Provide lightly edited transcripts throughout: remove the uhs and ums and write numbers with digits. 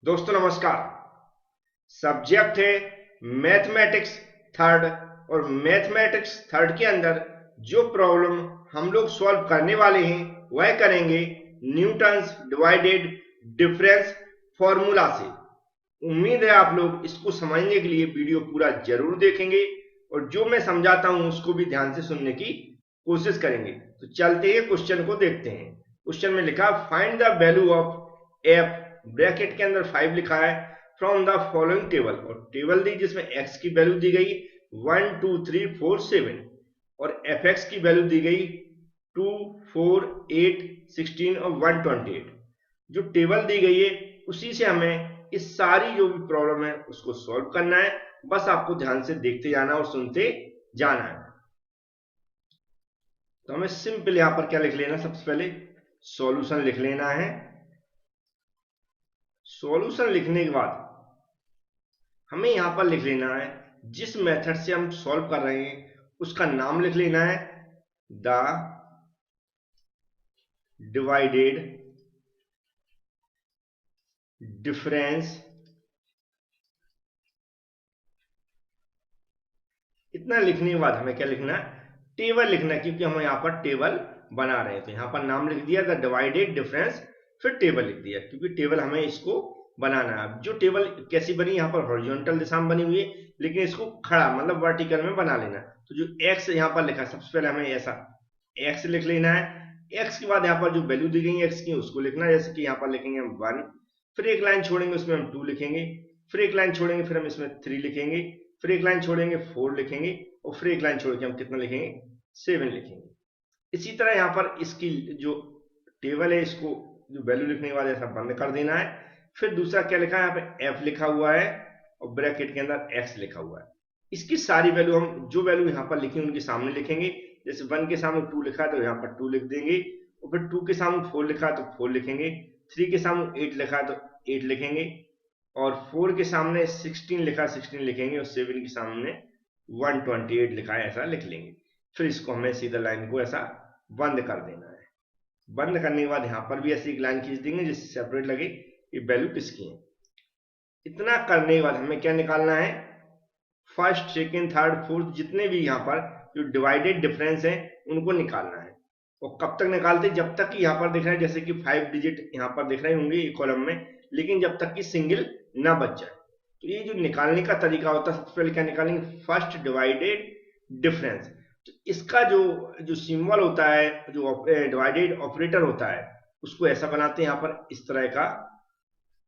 दोस्तों नमस्कार। सब्जेक्ट है मैथमेटिक्स थर्ड। और मैथमेटिक्स थर्ड के अंदर जो प्रॉब्लम हम लोग सॉल्व करने वाले हैं वह करेंगे न्यूटन्स डिवाइडेड डिफरेंस फॉर्मूला से। उम्मीद है आप लोग इसको समझने के लिए वीडियो पूरा जरूर देखेंगे और जो मैं समझाता हूं उसको भी ध्यान से सुनने की कोशिश करेंगे। तो चलते हैं क्वेश्चन को देखते हैं। क्वेश्चन में लिखा find the value of F, bracket के अंदर 5 लिखा है, फ्रॉम द फॉलोइंग टेबल। और टेबल दी जिसमें x की वैल्यू दी गई 1 2 3 4 7 और fx की वैल्यू दी गई 2 4 8 16 और 128। जो टेबल दी गई है उसी से हमें इस सारी जो भी प्रॉब्लम है उसको सॉल्व करना है। बस आपको ध्यान से देखते जाना और सुनते जाना है। तो हमें सिंपल यहां पर क्या लिख लेना, सबसे पहले सॉल्यूशन लिख लेना है। सॉल्यूशन लिखने के बाद हमें यहां पर लिख लेना है जिस मेथड से हम सॉल्व कर रहे हैं उसका नाम लिख लेना है द डिवाइडेड डिफरेंस। इतना लिखने के बाद हमें क्या लिखना है, टेबल लिखना है, क्योंकि हम यहां पर टेबल बना रहे हैं। तो यहां पर नाम लिख दिया द डिवाइडेड डिफरेंस, फिर टेबल लिख दिया क्योंकि टेबल हमें इसको बनाना है। जो टेबल कैसी बनी, यहाँ पर हॉरिजॉन्टल दिशा में बनी हुई है, लेकिन इसको खड़ा मतलब वर्टिकल में बना लेना। तो जो x यहाँ पर लिखा है सबसे पहले हमें ऐसा x लिख लेना है। x के बाद यहाँ पर जो वैल्यू दी गई है x की उसको लिखना है, जैसे कि यहाँ पर लिखेंगे हम 1, फिर एक लाइन छोड़ेंगे उसमें हम 2 लिखेंगे, फिर एक लाइन छोड़ेंगे फिर हम इसमें 3 लिखेंगे, फिर एक लाइन छोड़ेंगे 4 लिखेंगे और फिर एक लाइन छोड़ के हम कितना लिखेंगे 7 लिखेंगे। इसी तरह यहाँ पर इसकी जो टेबल है इसको जो वैल्यू लिखने के बाद ऐसा बंद कर देना है। फिर दूसरा क्या लिखा है, यहाँ पे f लिखा हुआ है और ब्रैकेट के अंदर x लिखा हुआ है। इसकी सारी वैल्यू हम जो वैल्यू यहाँ पर लिखी उनके सामने लिखेंगे। जैसे 1 के सामने 2 लिखा है तो यहाँ पर 2 लिख देंगे, और फिर 2 के सामने 4 लिखा है तो 4 लिखेंगे, 3 के सामने 8 लिखा है तो 8 लिखेंगे, और 4 के सामने 16 लिखा है 16 लिखेंगे, और 7 के सामने 128 लिखा है ऐसा लिख लेंगे। फिर इसको हमें सीधा लाइन को ऐसा बंद कर देना है। बंद करने के बाद यहाँ पर भी ऐसी एक लाइन खींच देंगे जिससे सेपरेट लगे ये वैल्यू किसकी है। इतना करने के बाद हमें क्या निकालना है, फर्स्ट सेकेंड थर्ड फोर्थ जितने भी यहाँ पर जो डिवाइडेड डिफरेंस है उनको निकालना है। और कब तक निकालते, जब तक कि यहाँ पर दिख रहा है जैसे कि 5 डिजिट यहाँ पर दिख रहे होंगे कॉलम में, लेकिन जब तक कि सिंगल ना बच जाए। तो ये जो निकालने का तरीका होता है, सबसे पहले क्या निकालेंगे, फर्स्ट डिवाइडेड डिफरेंस। तो इसका जो जो सिंबल होता है, जो डिवाइडेड ऑपरेटर होता है, उसको ऐसा बनाते हैं यहाँ पर इस तरह का,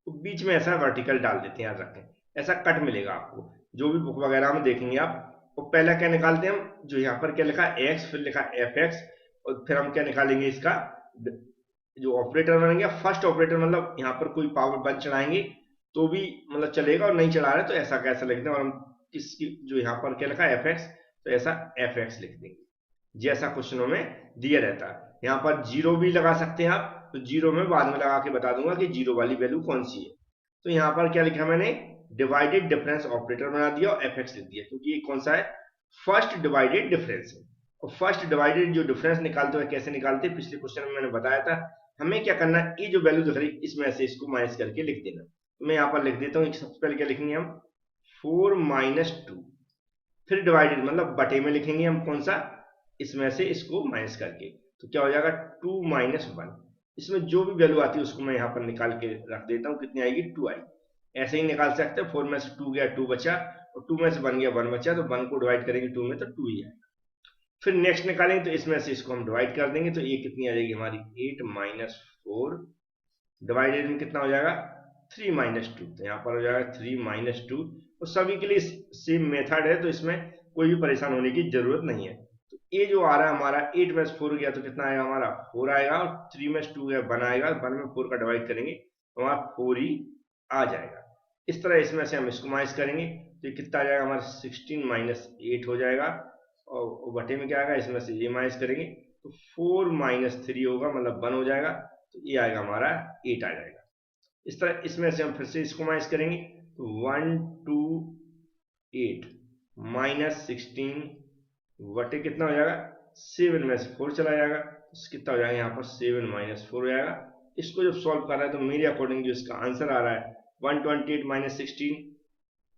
तो बीच में ऐसा वर्टिकल डाल देते हैं, याद रखें ऐसा कट मिलेगा आपको जो भी बुक वगैरह में देखेंगे आप। और पहला क्या निकालते हैं हम, जो यहाँ पर क्या लिखा है x, फिर लिखा एफ एक्स, और फिर हम क्या निकालेंगे इसका जो ऑपरेटर बनेगा फर्स्ट ऑपरेटर, मतलब यहाँ पर कोई पावर 1 चढ़ाएंगे तो भी मतलब चलेगा, और नहीं चढ़ा रहे तो ऐसा कैसा लिख दें। और हम किसकी जो यहाँ पर क्या लिखा है एफ एक्स, तो ऐसा एफ एक्स लिख देंगे जैसा क्वेश्चनों में दिया रहता है। यहाँ पर जीरो भी लगा सकते हैं आप, तो जीरो में बाद में लगा के बता दूंगा कि जीरो वाली वैल्यू कौन सी है। तो यहाँ पर क्या लिखा मैंने, डिवाइडेड डिफरेंस ऑपरेटर बना दिया और एफ एक्स लिख दिया, क्योंकि ये कौन सा है, फर्स्ट डिवाइडेड डिफरेंस है। और फर्स्ट डिवाइडेड जो डिफरेंस निकालते हुए कैसे निकालते हैं, पिछले क्वेश्चन में मैंने बताया था। हमें क्या करना है, ये जो वैल्यू दिख रही है इसमें से इसको माइनस करके लिख देना। तो मैं यहाँ पर लिख देता हूँ, सबसे पहले क्या लिखेंगे हम 4 माइनस 2, फिर डिवाइडेड मतलब बटे में लिखेंगे हम कौन सा, इसमें से इसको माइनस करके, तो क्या हो जाएगा 2 माइनस 1। इसमें जो भी वैल्यू आती है उसको मैं यहाँ पर निकाल के रख देता हूँ, कितनी आएगी 2 आएगी। ऐसे ही निकाल सकते हैं, 4 में से 2 गया 2 बचा, और 2 में से 1 गया 1 बचा, तो 1 को डिवाइड करेंगे 2 में तो 2 ही आएगा। फिर नेक्स्ट निकालेंगे तो इसमें से इसको हम डिवाइड कर देंगे, तो ये कितनी आ जाएगी हमारी 8 माइनस 4, डिवाइडेड में कितना हो जाएगा 3 माइनस 2, तो यहाँ पर हो जाएगा 3 माइनस 2। और सभी के लिए सेम मेथड है तो इसमें कोई भी परेशान होने की जरूरत नहीं है। तो ये जो आ रहा है हमारा 8 में 4 गया तो कितना आएगा हमारा 4 आएगा, और 3 में 2 गया 1 आएगा, 1 में 4 का डिवाइड करेंगे तो हमारा 4 ही आ जाएगा। इस तरह इसमें से हम इसको माइनस करेंगे तो ये कितना आ जाएगा हमारा 16 माइनस 8 हो जाएगा, और बटे में क्या आएगा इसमें से ये माइनस करेंगे तो 4 माइनस 3 होगा, मतलब 1 हो जाएगा, तो ये आएगा हमारा 8 आ जाएगा। इस तरह इसमें से हम फिर से इसको माइनस करेंगे तो 1 2 8 माइनस 16 बटे कितना हो जाएगा 7 में से 4 चला जाएगा, तो कितना हो जाएगा यहाँ पर 7 माइनस 4 हो जाएगा। इसको जब सॉल्व कर रहा है तो मेरे अकॉर्डिंग जो इसका आंसर आ रहा है 128 माइनस 16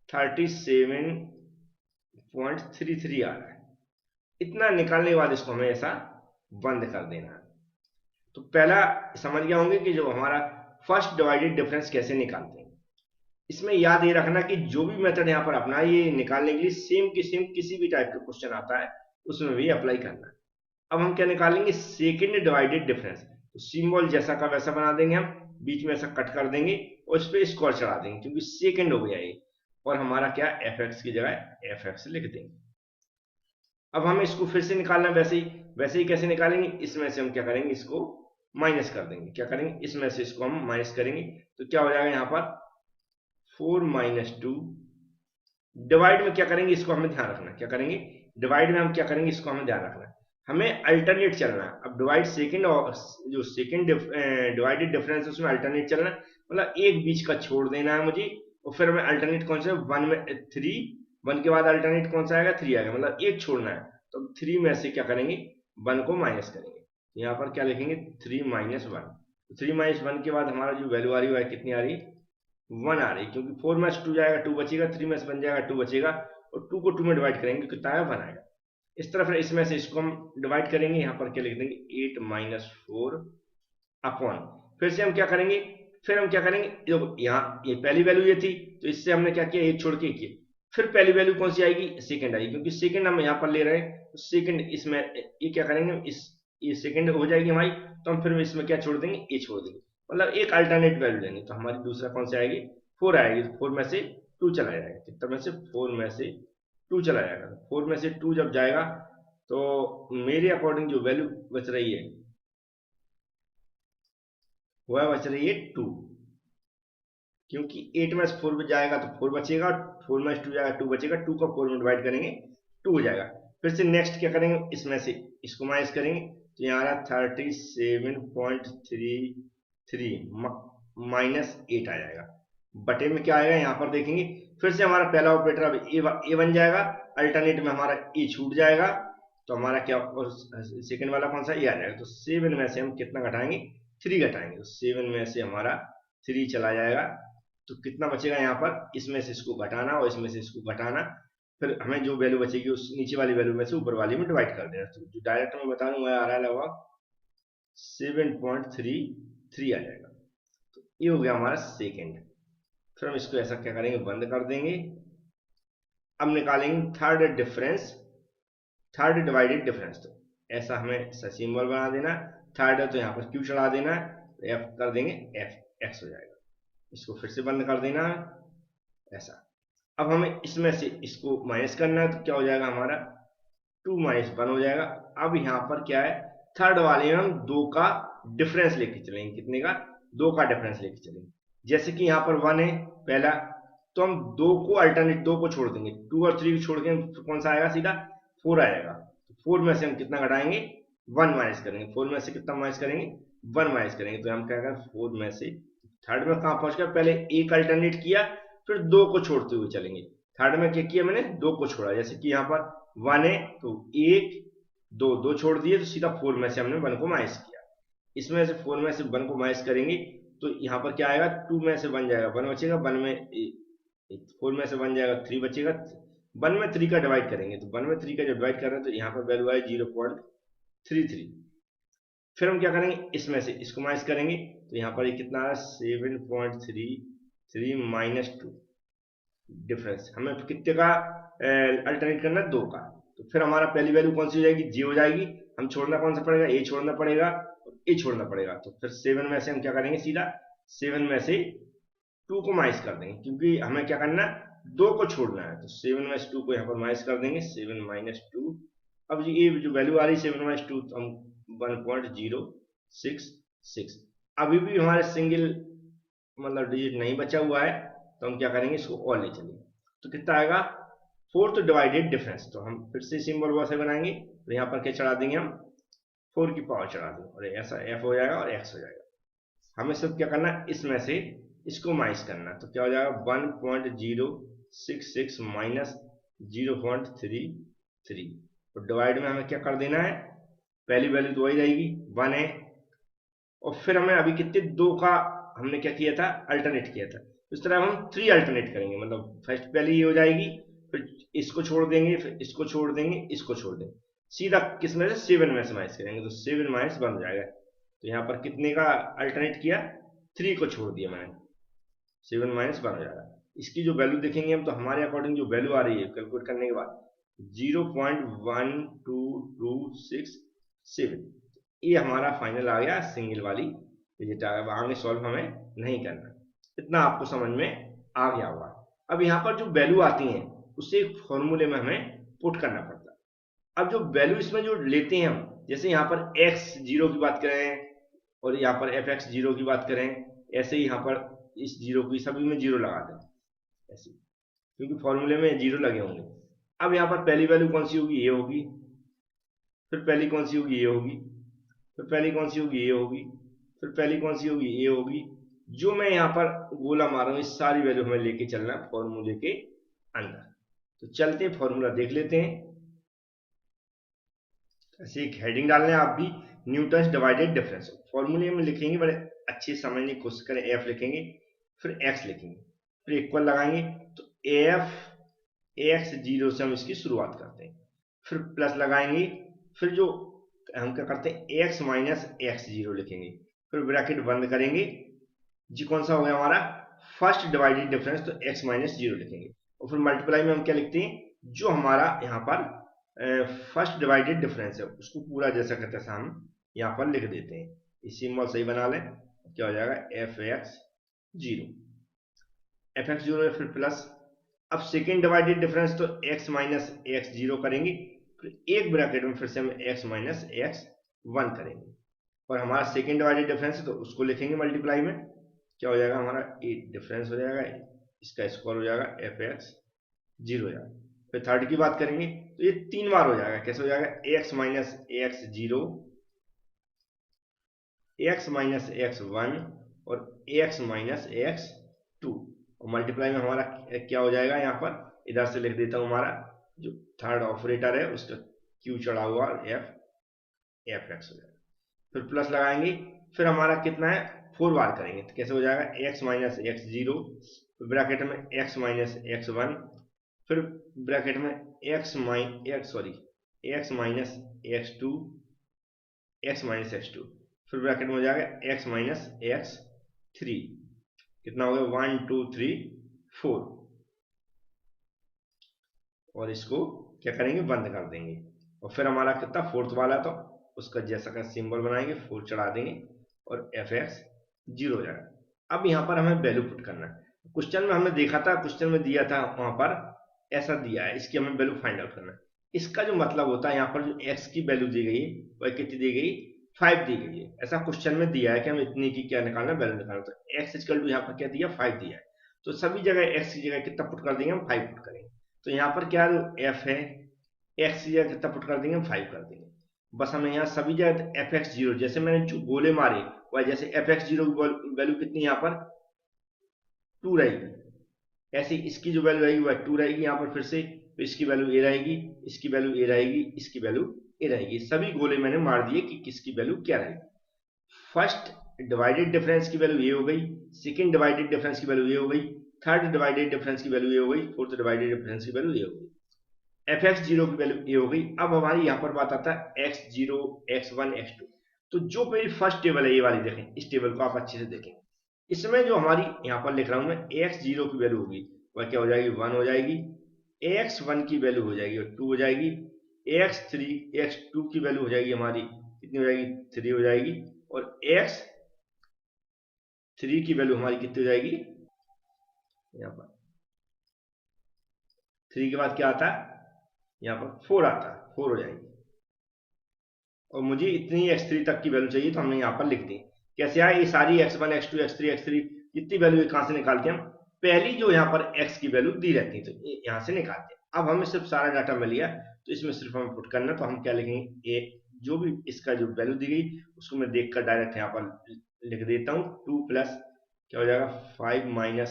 37.33 आ रहा है। इतना निकालने के बाद इसको हमें ऐसा बंद कर देना है। तो पहला समझ गए होंगे कि जो हमारा फर्स्ट डिवाइडेड डिफरेंस कैसे निकालते हैं। इसमें याद ये रखना कि जो भी मेथड यहाँ पर अपना ये निकालने के लिए सेम की सेम किसी भी टाइप का क्वेश्चन आता है उसमें भी अप्लाई करना है। अब हम क्या निकालेंगे, सेकेंड डिवाइडेड डिफरेंस। तो सिंबल जैसा का वैसा बना देंगे, हम बीच में ऐसा कट कर देंगे और इस पर स्क्वायर चढ़ा देंगे क्योंकि सेकेंड हो गया ये, और हमारा क्या एफ एक्स की जगह एफ एक्स लिख देंगे। अब हमें इसको फिर से निकालना वैसे ही कैसे निकालेंगे, इसमें से हम क्या करेंगे, इसको माइनस कर देंगे। क्या करेंगे, इसमें से इसको हम माइनस करेंगे तो क्या हो जाएगा यहाँ पर 4 माइनस 2। डिवाइड में क्या करेंगे, इसको हमें ध्यान रखना। क्या करेंगे, डिवाइड में हम क्या करेंगे, इसको हमें ध्यान रखना। हमें अल्टरनेट चलना है। अब डिवाइड सेकंड और जो सेकंड डिवाइडेड डिफरेंस है उसमें अल्टरनेट चलना है, मतलब एक बीच का छोड़ देना है मुझे, और फिर हमें अल्टरनेट कौन सा, 1 में 3, 1 के बाद अल्टरनेट कौन सा आएगा, 3 आएगा, मतलब एक छोड़ना है। तो 3 में से क्या करेंगे, 1 को माइनस करेंगे। तो यहाँ पर क्या लिखेंगे, 3 माइनस 1। 3 माइनस 1 के बाद हमारा जो वैल्यू आ रही है कितनी आ रही है, 1 आ रही है, क्योंकि 4 में से 2 जाएगा 2 बचेगा, 3 में से बन जाएगा 2 बचेगा, और 2 को 2 में डिवाइड करेंगे कितना आएगा, 1 आएगा। इस तरह फिर इसमें से इसको हम डिवाइड करेंगे, यहाँ पर क्या लिख देंगे 8 माइनस 4 अपॉन, फिर से हम क्या करेंगे, फिर हम क्या करेंगे, देखो यहाँ ये पहली वैल्यू ये थी तो इससे हमने क्या किया, एक छोड़ के किया, फिर पहली वैल्यू कौन सी आएगी, सेकंड आएगी, क्योंकि सेकंड हम यहाँ पर ले रहे हैं तो सेकंड इसमें ये क्या करेंगे, इस ये सेकंड हो जाएगी हमारी, तो हम फिर इसमें क्या छोड़ देंगे, ये छोड़ देंगे, मतलब एक अल्टरनेट वैल्यू लेंगे। तो हमारी दूसरा कौन सी आएगी, 4 आएगी, तो 4 में से 2 चला जाएगा, कितना में से 4 में से 2 चला जाएगा। 4 में से 2 जब जाएगा तो मेरे अकॉर्डिंग जो वैल्यू बच रही है वह बच रही है 2, क्योंकि 8 में से 4 जाएगा तो 4 बचेगा, 4 में से 2 जाएगा 2 बचेगा, 2 का 4 में डिवाइड करेंगे 2 हो जाएगा। फिर से नेक्स्ट क्या करेंगे, इसमें से इसको माइनस करेंगे तो यहाँ आ रहा 37.33 माइनस 8 आ जाएगा, बटे में क्या आएगा, यहाँ पर देखेंगे फिर से हमारा पहला ऑपरेटर अब ए बन जाएगा, अल्टरनेट में हमारा ए छूट जाएगा, तो हमारा क्या सेकंड वाला कौन सा, ए आ जाएगा। तो 7 में से हम कितना घटाएंगे, 3 घटाएंगे, तो 7 में से हमारा 3 चला जाएगा, तो कितना बचेगा यहाँ पर, इसमें से इसको घटाना और इसमें से इसको घटाना, फिर हमें जो वैल्यू बचेगी उस नीचे वाली वैल्यू में से ऊपर वाली में डिवाइड कर देना। तो जो डायरेक्ट मैं बता रहा हूँ आ रहा है लगभग 7.33 आ जाएगा। तो ये हो गया हमारा सेकेंड। फिर हम इसको ऐसा क्या करेंगे, बंद कर देंगे। अब निकालेंगे third difference, third divided difference. तो ऐसा हमें सिंबल बना देना, थर्ड है तो यहाँ पर क्यू चढ़ा देना, एफ कर देंगे, एफ एक्स हो जाएगा। इसको फिर से बंद कर देना ऐसा। अब हमें इसमें से इसको माइनस करना है, तो क्या हो जाएगा हमारा 2 माइनस 1 हो जाएगा। अब यहाँ पर क्या है, थर्ड वाले में हम 2 का डिफरेंस लेके चलेंगे, कितने का, 2 का डिफरेंस लेके चलेंगे। जैसे कि यहाँ पर 1 है पहला, तो हम 2 को अल्टरनेट 2 को छोड़ देंगे, 2 और 3 को छोड़ के कौन सा आएगा, सीधा 4 आएगा। तो 4 में से हम कितना घटाएंगे, 1 माइनस करेंगे, 4 में से कितना माइनस करेंगे, 1 माइनस करेंगे। तो हम क्या करें, 4 में से थर्ड में कहाँ पहुंच गया, पहले एक अल्टरनेट किया फिर 2 को छोड़ते हुए चलेंगे। थर्ड में क्या किया मैंने, 2 को छोड़ा, जैसे कि यहाँ पर 1 है तो 1 2 2 छोड़ दिए, तो सीधा 4 में से हमने 1 को माइनस किया। इसमें से 4 में से 1 को माइनस करेंगे तो यहाँ पर क्या आएगा, 2 में से 1 जाएगा 1 बचेगा, 1 में 4 में से 1 जाएगा 3 बचेगा, 1 में 3 का डिवाइड करेंगे, तो 1 में 3 का जब डिवाइड कर रहे हैं तो यहाँ पर वैल्यू आए 0.33। फिर हम क्या करेंगे, इसमें से इसको माइनस करेंगे तो यहाँ पर ये कितना आ रहा है, 7.33 माइनस 2 डिफरेंस। हमें कितने का अल्टरनेट करना है, 2 का। तो फिर हमारा पहली वैल्यू कौन सी हो जाएगी, जी हो जाएगी। हम छोड़ना कौन सा पड़ेगा, ए छोड़ना पड़ेगा और ए छोड़ना पड़ेगा। तो फिर 7 में से हम क्या करेंगे, सीधा 7 में से 2 को माइनस कर देंगे, क्योंकि हमें क्या करना है, 2 को छोड़ना है। तो 7 में से 2 को यहाँ पर माइनस कर देंगे, 7 माइनस 2। अब ये जो वैल्यू आ रही है 7 माइनस 2, तो हम 1.066। अभी भी हमारे सिंगल मतलब डिजिट नहीं बचा हुआ है, तो हम क्या करेंगे, इसको और ले चलेंगे। तो कितना आएगा, फोर्थ डिवाइडेड डिफरेंस। तो हम फिर से सिंबल वैसे बनाएंगे, तो यहाँ पर क्या चढ़ा देंगे, हम 4 की पावर चढ़ा देंगे और ऐसा एफ हो जाएगा और एक्स हो जाएगा। हमें सिर्फ क्या करना है, इसमें से इसको माइनस करना है। तो क्या हो जाएगा, 1.066 माइनस 0.33। तो डिवाइड में हमें क्या कर देना है, पहली वैल्यू तो वही रहेगी 1 है, और फिर हमें अभी कितने 2 का हमने क्या किया था, अल्टरनेट किया था, इस तरह हम 3 अल्टरनेट करेंगे, मतलब फर्स्ट पहले ये हो जाएगी, फिर इसको छोड़ देंगे, फिर इसको छोड़ देंगे, इसको छोड़ देंगे, सीधा किस में से 7 में से माइनस करेंगे, तो 7 माइनस 1 हो जाएगा। तो यहाँ पर कितने का अल्टरनेट किया, 3 को छोड़ दिया मैंने, 7 माइनस 1 हो जाएगा। इसकी जो वैल्यू देखेंगे हम, तो हमारे अकॉर्डिंग जो वैल्यू आ रही है कैलकुलेट करने के बाद 0.1226 ये हमारा फाइनल आ गया सिंगल वाली डिजिट आ गया। आगे सॉल्व हमें नहीं करना, इतना आपको समझ में आ गया होगा। अब यहाँ पर जो वैल्यू आती हैं उसे एक फॉर्मूले में हमें पुट करना पड़ता है। अब जो वैल्यू इसमें जो लेते हैं हम, जैसे यहाँ पर x 0 की बात करें और यहाँ पर fx 0 की बात करें, ऐसे ही यहाँ पर इस 0 की सभी में 0 लगा दें ऐसे, क्योंकि फॉर्मूले में 0 लगे होंगे। अब यहाँ पर पहली वैल्यू कौन सी होगी, ये होगी, फिर पहली कौन सी होगी, ये होगी, फिर पहली कौन सी होगी, ये होगी, फिर पहली कौन सी होगी, ये होगी। जो मैं यहाँ पर गोला मार रहा हूँ, इस सारी वैल्यू हमें लेके चलना है फॉर्मूले के अंदर। तो चलते फॉर्मूला देख लेते हैं। ऐसे एक हेडिंग डालना है आप भी, न्यूटन डिवाइडेड डिफरेंस। फॉर्मूले में लिखेंगे, बड़े अच्छे समझने की कोशिश करें। एफ लिखेंगे, फिर एक्स लिखेंगे, फिर इक्वल लगाएंगे, तो एफ एक्स 0 से हम इसकी शुरुआत करते हैं, फिर प्लस लगाएंगे, फिर जो हम क्या करते हैं एक्स माइनस एक्स 0 लिखेंगे, फिर ब्रैकेट बंद करेंगे। जी कौन सा हो गया हमारा फर्स्ट डिवाइडेड डिफरेंस, तो एक्स माइनस 0 लिखेंगे, और फिर मल्टीप्लाई में हम क्या लिखते हैं, जो हमारा यहाँ पर फर्स्ट डिवाइडेड डिफरेंस है उसको पूरा जैसा कहते हैं हम यहाँ पर लिख देते हैं। इस सिंबल सही बना लें, क्या हो जाएगा एफ एक्स 0, एफ एक्स 0 फिर प्लस। अब सेकेंड डिवाइडेड डिफरेंस तो x माइनस एक्स 0 करेंगे, फिर एक ब्रैकेट में फिर से हम x माइनस एक्स 1 करेंगे, और हमारा सेकेंड डिवाइडेड डिफरेंस है तो उसको लिखेंगे मल्टीप्लाई में, क्या हो जाएगा हमारा ये डिफरेंस हो जाएगा, इसका स्क्वायर हो जाएगा एफ एक्स 0 हो जाएगा। फिर थर्ड की बात करेंगे तो ये 3 बार हो जाएगा, कैसे हो जाएगा x minus x 0, x minus x 1 और x माइनस एक्स 2, और मल्टीप्लाई में हमारा क्या हो जाएगा, यहाँ पर इधर से लिख देता हूँ, हमारा जो थर्ड ऑपरेटर है उसका q चढ़ा हुआ एफ एक्स हो जाएगा, फिर प्लस लगाएंगे, फिर हमारा कितना है 4 बार करेंगे, तो कैसे हो जाएगा x माइनस एक्स 0, ब्रैकेट में x माइनस एक्स 1, फिर ब्रैकेट में x minus x 2, x minus x 2, फिर ब्रैकेट में हो जाएगा x माइनस एक्स 3, कितना हो गया 1 2 3 4, और इसको क्या करेंगे बंद कर देंगे, और फिर हमारा कितना फोर्थ वाला, तो उसका जैसा का सिंबल बनाएंगे 4 चढ़ा देंगे और एफ एक्स 0 हो जाएगा। अब यहाँ पर हमें वैल्यू पुट करना है। क्वेश्चन में हमने देखा था, क्वेश्चन में दिया था वहां पर ऐसा दिया है, इसकी हमें वैल्यू फाइंड आउट करना है। इसका जो मतलब होता है यहाँ पर जो x की वैल्यू दी गई है वह कितनी दी गई, 5 दी गई है। ऐसा क्वेश्चन में दिया है कि हम इतनी की क्या निकालना है, वैल्यू निकालना, तो x इक्वल टू यहाँ पर क्या दिया 5 दिया है, तो सभी जगह x की जगह कितना पुट कर देंगे हम 5 पुट करेंगे। तो यहाँ पर क्या f है, x की जगह कितना पुट कर देंगे हम 5 कर देंगे। बस हमें यहाँ सभी जगह एफ एक्स 0, जैसे मैंने जो गोले मारे वह जैसे एफ एक्स 0 की वैल्यू कितनी यहाँ पर 2 रहेगी, ऐसे इसकी जो वैल्यू रहेगी वह 2 रहेगी यहाँ पर फिर से, तो इसकी वैल्यू ए रहेगी, इसकी वैल्यू ए रहेगी, इसकी वैल्यू ए रहेगी। सभी गोले मैंने मार दिए कि किसकी वैल्यू क्या रहेगी। फर्स्ट डिवाइडेड डिफरेंस की वैल्यू ये हो गई, सेकंड डिवाइडेड डिफरेंस की वैल्यू ये हो गई, थर्ड डिवाइडेड डिफरेंस की वैल्यू ये हो गई, फोर्थ डिवाइडेड डिफरेंस की वैल्यू ये हो गई, एफ एक्स 0 की वैल्यू ये हो गई। अब हमारी यहाँ पर बात आता है x 0 x 1 x 2, तो जो मेरी फर्स्ट टेबल है ये वाली देखें, इस टेबल को आप अच्छे से देखें, इसमें जो हमारी यहाँ पर लिख रहा हूँ मैं x 0 की वैल्यू होगी वह क्या हो जाएगी 1 हो जाएगी, x 1 की वैल्यू हो जाएगी 2 हो जाएगी, x 2 की वैल्यू हो जाएगी हमारी कितनी हो जाएगी 3 हो जाएगी, और x 3 की वैल्यू हमारी कितनी हो जाएगी, यहाँ पर 3 के बाद क्या आता है यहाँ पर 4 आता है, 4 हो जाएगी, और मुझे इतनी x3 तक की वैल्यू चाहिए तो हमने यहाँ पर लिख दी। कैसे आए ये सारी x1 x2 x3 x3 जितनी वैल्यू कहाँ से निकालते हैं हम, पहली जो यहाँ पर x की वैल्यू दी रहती है तो यहाँ से निकालते हैं। अब हमें सिर्फ सारा डाटा मिल गया तो इसमें सिर्फ हमें पुट करना, तो हम क्या लिखेंगे ए, जो भी इसका जो वैल्यू दी गई उसको मैं देख कर डायरेक्ट यहाँ पर लिख देता हूँ, 2 प्लस क्या हो जाएगा 5 माइनस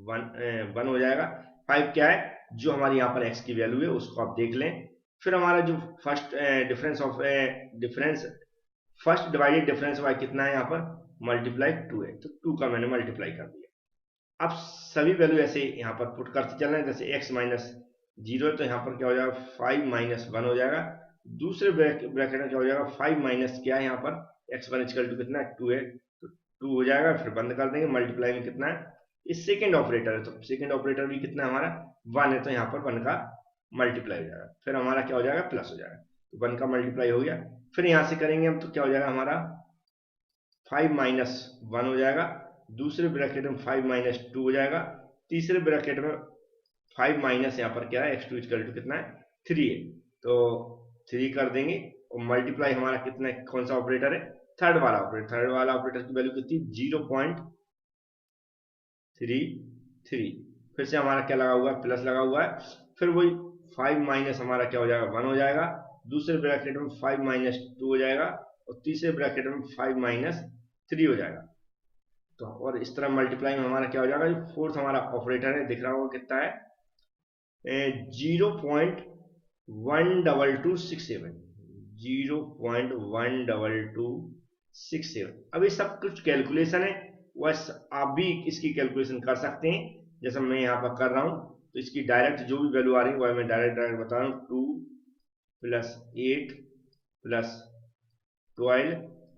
1 हो जाएगा। 5 क्या है जो हमारी यहाँ पर x की वैल्यू है उसको आप देख लें। फिर हमारा जो first first divided difference Y कितना है यहाँ पर मल्टीप्लाई 2 है, तो 2 का मैंने मल्टीप्लाई कर दिया, अब सभी वैल्यू ऐसे यहाँ पर पुट करते चल रहे हैं, जैसे x माइनस 0 तो यहाँ पर क्या हो जाएगा 5 माइनस 1 हो जाएगा। दूसरे ब्रैकेट में क्या हो जाएगा 5 माइनस क्या है यहाँ पर x1 इक्वल टू कितना है 2 है, तो 2 हो जाएगा, फिर बंद कर देंगे, मल्टीप्लाई में कितना है, इस सेकेंड ऑपरेटर है तो सेकेंड ऑपरेटर भी कितना है हमारा 1 है, तो यहाँ पर 1 का मल्टीप्लाई हो जाएगा, फिर हमारा क्या हो जाएगा प्लस हो जाएगा, तो 1 का मल्टीप्लाई हो गया। फिर यहाँ से करेंगे हम तो क्या हो जाएगा हमारा 5 माइनस 1 हो जाएगा, दूसरे ब्रैकेट में 5 माइनस 2 हो जाएगा, तीसरे ब्रैकेट में 5 माइनस यहाँ पर क्या है x2 इक्वल टू कितना है 3 है, तो 3 कर देंगे और मल्टीप्लाई हमारा कितना है, कौन सा ऑपरेटर है थर्ड वाला ऑपरेटर, थर्ड वाला ऑपरेटर की वैल्यू कितनी 0.33, फिर से हमारा क्या लगा हुआ है प्लस लगा हुआ है, फिर वही 5 माइनस हमारा क्या हो जाएगा 1 हो जाएगा, दूसरे ब्रैकेट में 5 माइनस 2 हो जाएगा और तीसरे ब्रैकेट में 5 माइनस 3 हो जाएगा, तो और इस तरह मल्टीप्लाई में हमारा क्या हो जाएगा, जो फोर्थ हमारा ऑपरेटर है दिख रहा होगा कितना है 0.12267, 0.12267। अब ये सब कुछ कैलकुलेशन है, बस आप भी इसकी कैलकुलेशन कर सकते हैं जैसा मैं यहाँ पर कर रहा हूँ, तो इसकी डायरेक्ट जो भी वैल्यू आ रही है वह मैं डायरेक्ट बता रहा हूँ, 2 + 8 + 12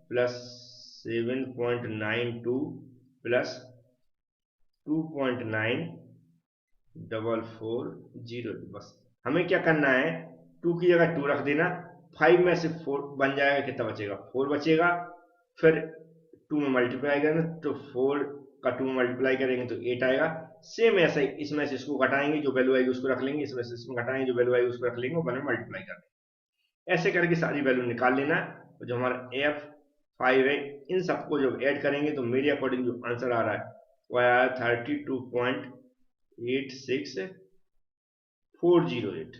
+ 7.92 + 2.9440, बस हमें क्या करना है 2 की जगह 2 रख देना, 5 में से 4 बन जाएगा, कितना बचेगा 4 बचेगा, फिर 2 में मल्टीप्लाई करेंगे तो 4 का 2 में मल्टीप्लाई करेंगे तो 8 आएगा, सेम ऐसा ही इसमें से इसको घटाएंगे, जो वैल्यू आएगी उसको रख लेंगे, इसमें से इसमें घटाएंगे, जो वैल्यू आएगी उसको रख लेंगे, वन में मल्टीप्लाई कर लेंगे, ऐसे करके सारी वैल्यू निकाल लेना। और जो हमारा F5 है इन सबको जब ऐड करेंगे तो मेरे अकॉर्डिंग जो आंसर आ रहा है वह आया 32.86408,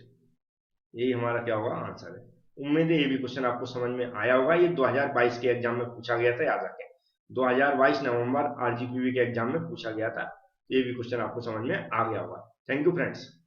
यही हमारा क्या होगा आंसर है। उम्मीद है ये भी क्वेश्चन आपको समझ में आया होगा, ये 2022 के एग्जाम में पूछा गया था, याद रखें 2022 नवंबर RGPV के एग्जाम में पूछा गया था, ये भी क्वेश्चन आपको समझ में आ गया होगा। Thank you friends.